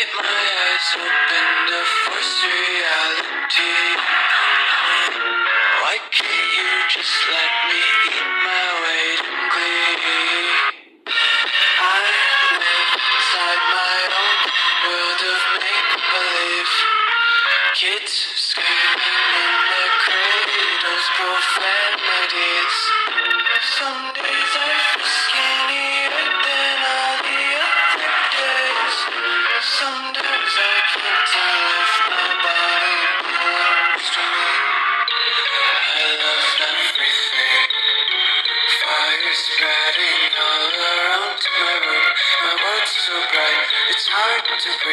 keep my eyes open to force reality. Why can't you just let me eat my weight in glee? I live inside my own world of make-believe. Kids screaming in their cradles, profanities. Some days I feel skinnier than all the other days. Some days I can't tell if my body belongs to me. I love everything. Fire spreading all around my room. My world's so bright, it's hard to breathe.